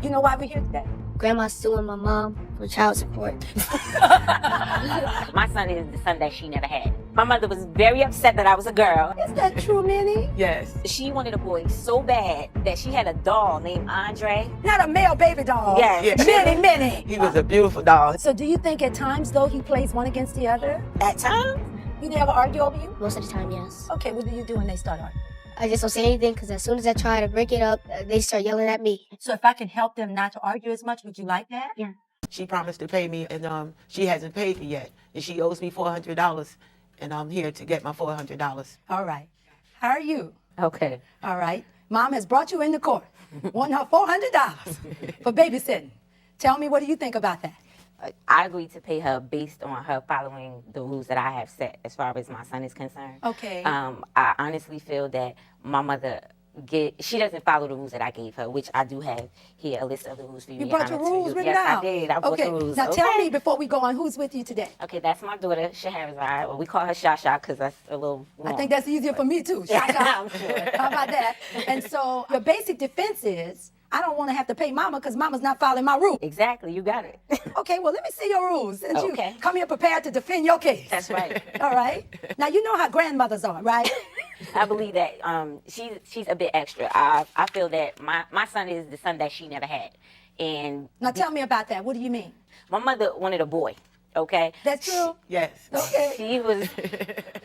You know why we're here today? Grandma's suing my mom for child support. My son is the son that she never had. My mother was very upset that I was a girl. Is that true, Minnie? Yes. She wanted a boy so bad that she had a doll named Andre. Not a male baby doll. Yes. Minnie. He was a beautiful doll. So do you think at times, though, he plays one against the other? At times, Do they ever argue over you? Most of the time, yes. Okay, what do you do when they start arguing? I just don't say anything because as soon as I try to break it up, they start yelling at me. So if I can help them not to argue as much, would you like that? Yeah. She promised to pay me, and she hasn't paid me yet. And she owes me $400, and I'm here to get my $400. All right. How are you? okay. All right. Mom has brought you into court, wanting her $400 for babysitting. Tell me, what do you think about that? I agreed to pay her based on her following the rules that I have set as far as my son is concerned. Okay. I honestly feel that my mother she doesn't follow the rules that I gave her, which I do have here, a list of the rules for you. You brought your rules written yes, down? I did. I brought Okay. the rules. Now tell me before we go on, who's with you today? Okay, that's my daughter, Shahrazad. Well, we call her Shasha because that's a little I long. think that's easier for me too. Shasha. I'm sure. How about that? And so your basic defense is, I don't want to have to pay mama because mama's not following my rules. Exactly, you got it. Okay, well, let me see your rules. Since Okay. you come here prepared to defend your case. That's right. All right. Now, you know how grandmothers are, right? I believe that she's a bit extra. I feel that my son is the son that she never had. And Now, tell me about that. What do you mean? my mother wanted a boy, okay? That's true? Yes. Okay. She was...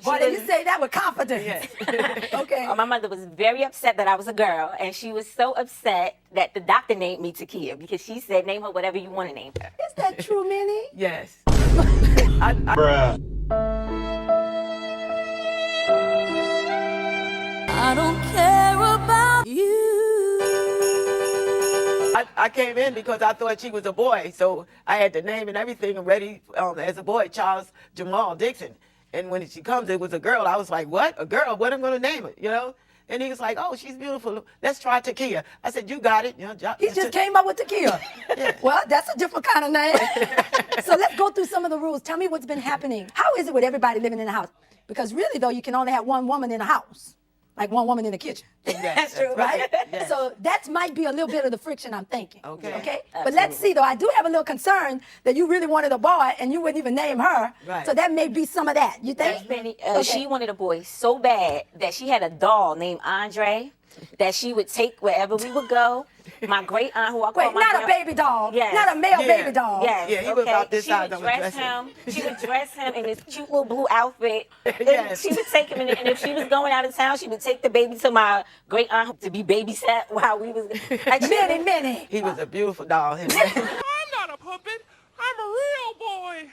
Boy, did you say that with confidence? Yes. Okay. My mother was very upset that I was a girl, and she was so upset that the doctor named me Takia because she said, name her whatever you want to name her. Is that true, Minnie? Yes. I don't care about you. I came in because I thought she was a boy, so I had the name and everything ready as a boy, Charles Jamal Dixon. And when she comes, it was a girl. I was like, what? A girl? What am I going to name it? You know? And he was like, oh, she's beautiful. Let's try Takia. I said, you got it. You know, He just came up with Takia. Yeah. Well, that's a different kind of name. So let's go through some of the rules. Tell me what's been happening. How is it with everybody living in the house? Because really, though, you can only have one woman in the house. Like one woman in the kitchen. Yes, true, Right? Yes. So that might be a little bit of the friction I'm thinking. Okay. Okay? But Absolutely. let's see, though. I do have a little concern that you really wanted a boy and you wouldn't even name her. Right. So that may be some of that. You think? Okay. She wanted a boy so bad that she had a doll named Andre that she would take wherever we would go. My great aunt, who I call Wait, my not a baby doll. Yes. Not a male Yeah. baby doll. Yes, Yeah, he was about this she size would on the dress dresser. him. She would dress him in this cute little blue outfit. And Yes. she would take him, and if she was going out of town, she would take the baby to my great aunt to be babysat while we was. Like, Minnie. He was a beautiful doll. I'm not a puppet. I'm a real boy.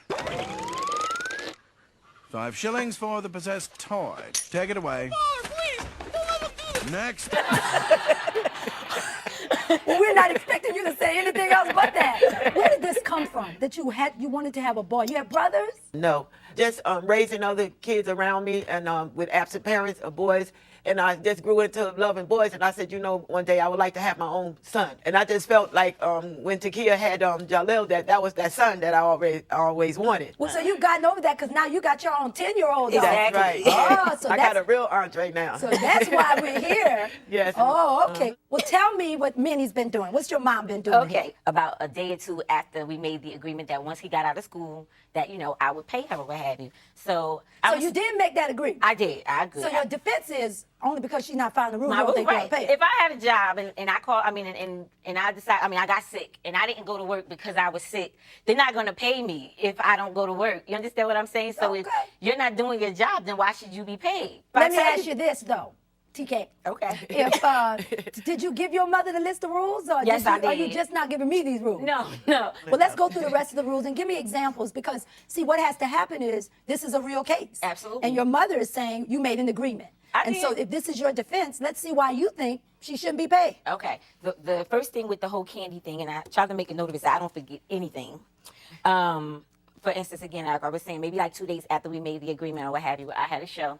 5 shillings for the possessed toy. Take it away. Father, please, don't let him do this. Next. Well, we're not expecting you to say anything else but that. Where did this come from? That you wanted to have a boy? You have brothers? No, just raising other kids around me and with absent parents or boys. And I just grew into loving boys. And I said, you know, one day I would like to have my own son. And I just felt like when Takia had Jalil, that was that son that I always wanted. Well, so you've gotten over that because now you got your own 10-year-old. Exactly. That's right. Oh, so I got a real Andre now. So that's why we're here. Yes. Oh, okay. Well, tell me what Minnie's been doing. What's your mom been doing? Okay, about a day or two after we made the agreement that once he got out of school, that, you know, I would pay her or what have you. So So you did make that agreement? I did. I agreed. So your defense is only because she's not following the rules, My you don't rule, think you're right. going to pay her. If I had a job and I call, and I decide, I got sick and I didn't go to work because I was sick, they're not going to pay me if I don't go to work. You understand what I'm saying? So if Okay. you're not doing your job, then why should you be paid? Let me ask you this, though, TK. Okay. If did you give your mother the list of rules, or Yes, I Are you did. just not giving me these rules? No. Well, let's go through the rest of the rules and give me examples because, see, what has to happen is this is a real case. Absolutely. And your mother is saying you made an agreement. I So did. if this is your defense, let's see why you think she shouldn't be paid. Okay. The first thing with the whole candy thing, and I tried to make a note of it so I don't forget anything. For instance, again, like I was saying, maybe like 2 days after we made the agreement or what have you, I had a show.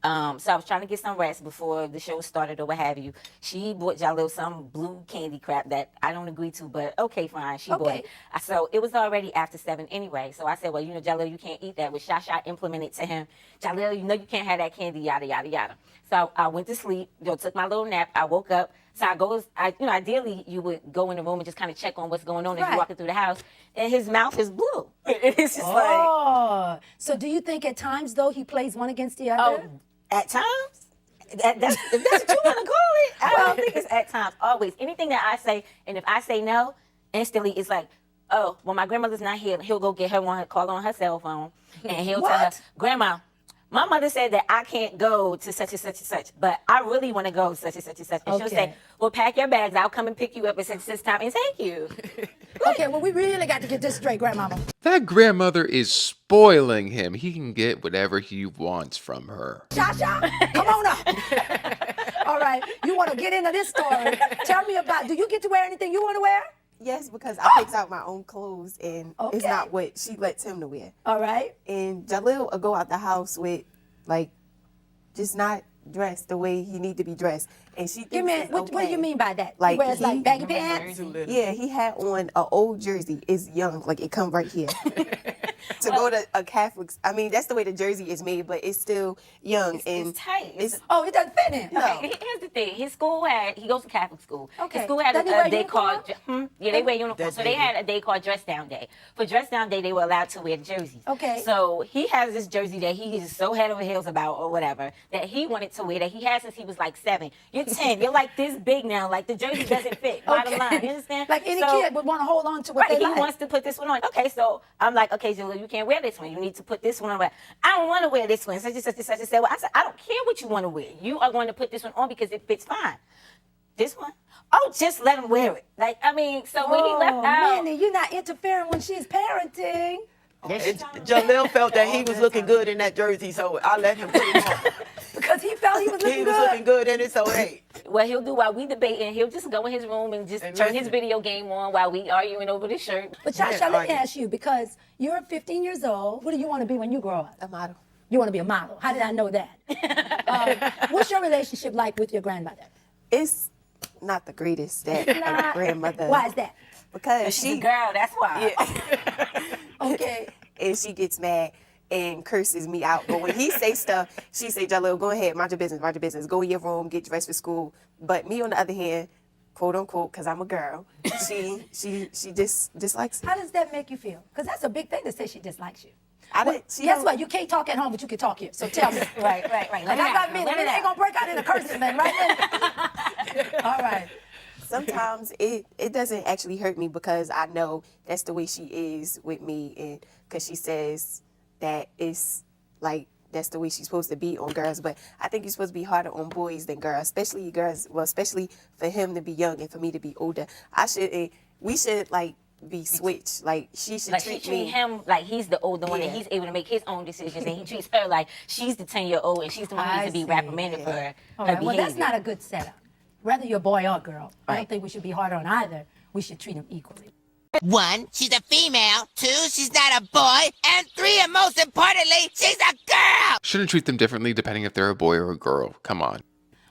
So I was trying to get some rest before the show started or what have you. She bought Jalil some blue candy crap that I don't agree to, but okay, fine. She bought it. So it was already after 7 anyway. So I said, well, you know, Jalil, you can't eat that. Which Shasha implemented to him. Jalil, you know you can't have that candy, yada, yada, yada. So I went to sleep, took my little nap. I woke up. So ideally you would go in the room and just kind of check on what's going on as Right. you're walking through the house, and his mouth is blue. It's just like, Oh, so do you think at times though he plays one against the other? at times. That's if that's what you want to call it. I don't think it's at times. Always. Anything that I say, and if I say no, instantly it's like, oh, well, my grandmother's not here. He'll go get her one, call on her cell phone, and he'll tell her, What? Grandma, my mother said that I can't go to such and such and such, but I really want to go to such and such and such. And she'll Okay. say, well, pack your bags. I'll come and pick you up at such and such time, and thank you. Okay, well, we really got to get this straight, Grandmama. That grandmother is spoiling him. He can get whatever he wants from her. Shasha, come on up. All right, you want to get into this story. Tell me about, do you get to wear anything you want to wear? Yes, because I picks out my own clothes, and it's Okay. not what she lets him to wear. All right. And Jalil will go out the house with, like, just not dressed the way he need to be dressed. And she Give thinks me, it's what do you okay. mean by that? Like, He wears he- like baggy pants? Yeah, he had on an old jersey. It's young, like it come right here. To go to a Catholic's, I mean, that's the way the jersey is made, but it's still young and It's tight. It's Oh, it doesn't fit him. No. Okay, here's the thing. His school he goes to Catholic school. Okay. His school had Doesn't he wear a day uniform? called, yeah, they wear uniforms. So they had a day called Dress Down Day. For Dress Down Day, they were allowed to wear jerseys. Okay. So he has this jersey that he is so head over heels about or whatever, that he wanted to wear, that he had since he was like 7. You're 10. You're like this big now. Like the jersey doesn't fit. Bottom line. You understand? Like any So- kid would want to hold on to what Right, they he like. wants to put this one on. Okay, so I'm like, okay, Julia, you can't wear this one. You need to put this one on. I don't want to wear this one. Such and such and such and such. Well, I said, I don't care what you want to wear. You are going to put this one on because it fits fine. This one? Oh, just let him wear it. Like, I mean, so when he left out, Manny, you're not interfering when she's parenting. Jalil felt that he was looking good in that jersey, so I let him put it on. Because he felt he was looking He was good. looking good in it, so hey. what he'll do while we debating, he'll just go in his room and just And turn listen. his video game on while we arguing over the shirt. But Shasha, let me argue. ask you, because you're 15 years old, what do you want to be when you grow up? a model. You want to be a model. How did I know that? What's your relationship like with your grandmother? It's not the greatest that a grandmother. Why is that? Because She's a girl, that's why. Okay. and she gets mad and curses me out. But when he say stuff, she say, Jalil, go ahead, mind your business. Go in your room, get dressed for school. But me, on the other hand, quote unquote, because I'm a girl, she just dislikes it. How does that make you feel? Because that's a big thing to say she dislikes you. Guess don't- what? You can't talk at home, but you can talk here. So tell me. Right. And I got me. It ain't gonna break out in a cursing thing, right? All right. Sometimes it doesn't actually hurt me because I know that's the way she is with me, and because she says that it's like that's the way she's supposed to be on girls. But I think you're supposed to be harder on boys than girls, especially girls. Well, especially for him to be young and for me to be older. We should like be switched. Like she should Like she treat treat me. him like he's the older one and Yeah. he's able to make his own decisions, and he treats her like she's the 10-year-old and she's the one who needs to be I see. reprimanded for her All right. behavior. Well, that's not a good setup. Whether you're a boy or a girl, I don't think we should be harder on either. We should treat them equally. 1, she's a female. 2, she's not a boy. And 3, and most importantly, she's a girl. Shouldn't treat them differently depending if they're a boy or a girl. Come on.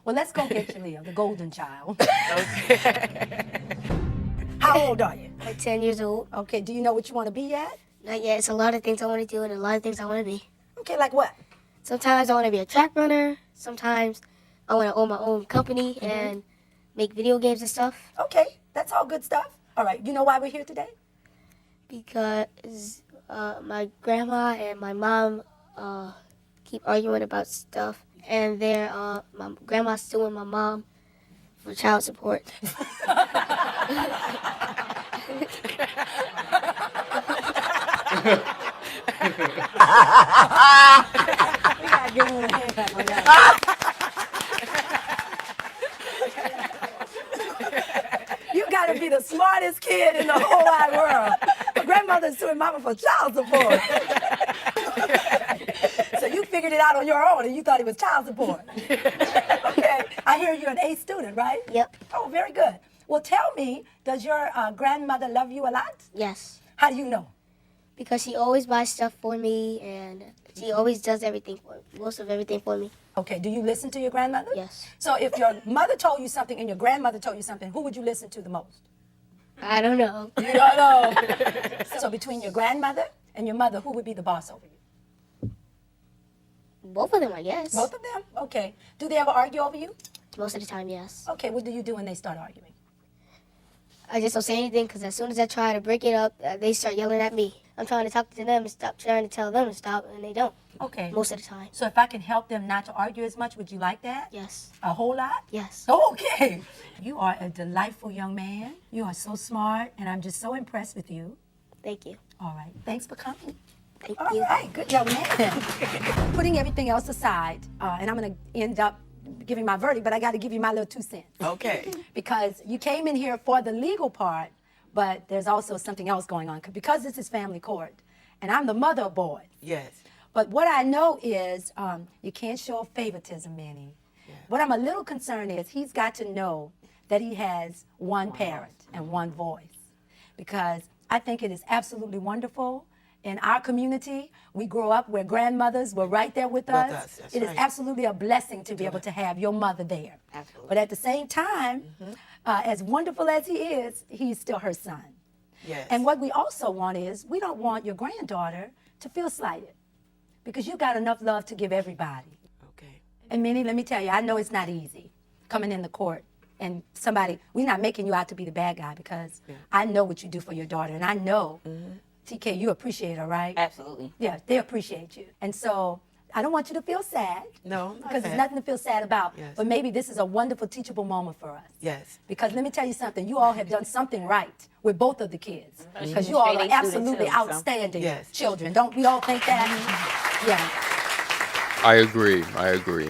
Well, let's go get Jaleel, the golden child. How old are you? Like 10 years old. Okay. Do you know what you want to be yet? Not yet. It's a lot of things I want to do and a lot of things I want to be. Okay. Like what? Sometimes I want to be a track runner. Sometimes I want to own my own company and make video games and stuff. Okay. That's all good stuff. All right. You know why we're here today? Because my grandma and my mom keep arguing about stuff, and my grandma's suing my mom for child support. We gotta give him a hand clap on that. You gotta be the smartest kid in the whole wide world. My grandmother's suing mama for child support. So you figured it out on your own and you thought it was child support. Okay. I hear you're an A student, right? Yep. Oh, very good. Well, tell me, does your grandmother love you a lot? Yes. How do you know? Because she always buys stuff for me, and she always does everything most of everything for me. Okay, do you listen to your grandmother? Yes. So if your mother told you something and your grandmother told you something, who would you listen to the most? I don't know. You don't know. So between your grandmother and your mother, who would be the boss over you? Both of them, I guess. Both of them? Okay. Do they ever argue over you? Most of the time, yes. Okay, what do you do when they start arguing? I just don't say anything because as soon as I try to break it up, they start yelling at me. I'm trying to talk to them and stop trying to tell them to stop, and they don't. Okay. Most of the time. So if I can help them not to argue as much, would you like that? Yes. A whole lot? Yes. Okay. You are a delightful young man. You are so smart, and I'm just so impressed with you. Thank you. All right. Thanks for coming. Thank All you. right. Good young man. Putting everything else aside, and I'm going to end up giving my verdict, but I got to give you my little 2 cents. Okay. Because you came in here for the legal part, but there's also something else going on. Because this is family court, and I'm the mother of boys. Yes. But what I know is you can't show favoritism, Manny. Yeah. What I'm a little concerned is he's got to know that he has one parent and one voice. Because I think it is absolutely wonderful. In our community, we grow up where grandmothers were right there with us. It is absolutely a blessing to be able to have your mother there. Absolutely. But at the same time, as wonderful as he is, he's still her son. Yes. And what we also want is, we don't want your granddaughter to feel slighted, because you got enough love to give everybody. Okay. And Minnie, let me tell you, I know it's not easy coming in the court and somebody, we're not making you out to be the bad guy, because I know what you do for your daughter, and I know, TK, you appreciate her, right? Absolutely. Yeah, they appreciate you. And so I don't want you to feel sad. No, because there's nothing to feel sad about. Yes. But maybe this is a wonderful teachable moment for us. Yes. Because let me tell you something, you all have done something right with both of the kids. Because She's you all straight are A student absolutely too, so. outstanding Yes. children. Don't we all think that? Yeah. I agree. I agree.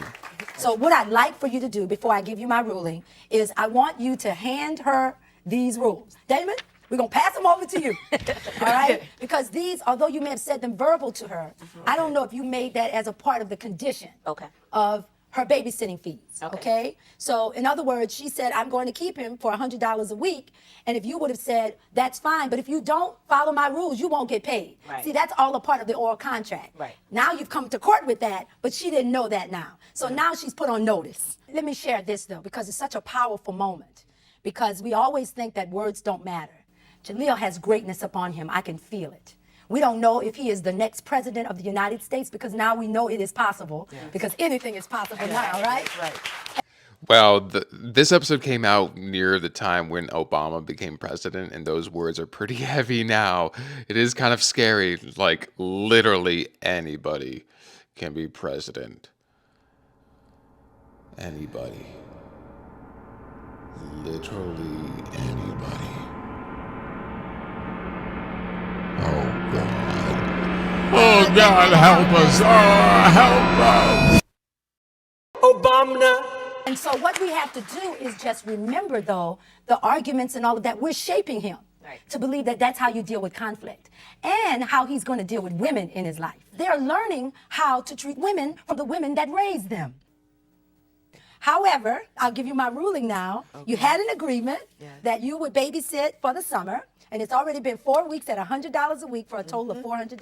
So what I'd like for you to do before I give you my ruling is I want you to hand her these rules. Damon, we're going to pass them over to you. All right? Because these, although you may have said them verbal to her, I don't know if you made that as a part of the condition of her babysitting fees. Okay? So in other words, she said, I'm going to keep him for $100 a week. And if you would have said, that's fine, but if you don't follow my rules, you won't get paid. Right. See, that's all a part of the oral contract. Right. Now you've come to court with that, but she didn't know that now. So now she's put on notice. Let me share this, though, because it's such a powerful moment. Because we always think that words don't matter. Jaleel has greatness upon him. I can feel it. We don't know if he is the next president of the United States, because now we know it is possible, because anything is possible now, right? Right. Well, this episode came out near the time when Obama became president, and those words are pretty heavy now. It is kind of scary. Like, literally anybody can be president. Anybody. Literally anybody. Oh, God. Oh, God, help us. Oh, help us. Obama. And so what we have to do is just remember, though, the arguments and all of that. We're shaping him to believe that that's how you deal with conflict and how he's going to deal with women in his life. They're learning how to treat women from the women that raised them. However, I'll give you my ruling now. You had an agreement that you would babysit for the summer, and it's already been 4 weeks at $100 a week for a total of $400.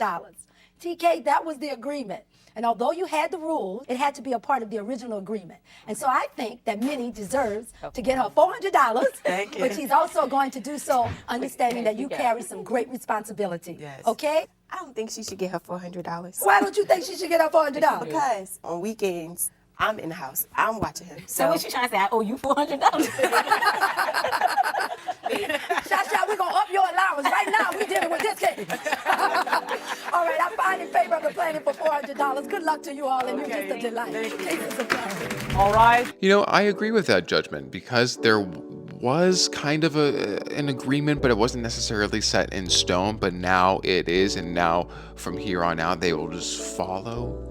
TK, that was the agreement. And although you had the rules, it had to be a part of the original agreement. And so I think that Minnie deserves to get her $400, Thank you. but she's also going to do so understanding that you carry some great responsibility. Yes. Okay? I don't think she should get her $400. Why don't you think she should get her $400? Because on weekends, I'm in the house. I'm watching him. So what you trying to say? I owe you $400? Shot, we're going to up your allowance. Right now, we're dealing with this case. All right, I find in favor of the planning for $400. Good luck to you all, and you're just a delight. Cases of planning. All right. You know, I agree with that judgment, because there was kind of an agreement, but it wasn't necessarily set in stone. But now it is, and now from here on out, they will just follow.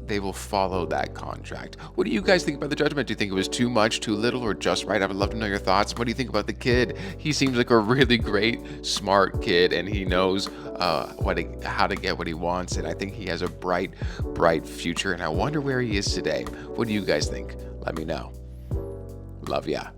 They will follow that contract. What do you guys think about the judgment? Do you think it was too much, too little, or just right? I would love to know your thoughts. What do you think about the kid? He seems like a really great, smart kid, and he knows how to get what he wants. And I think he has a bright, bright future. And I wonder where he is today. What do you guys think? Let me know. Love ya.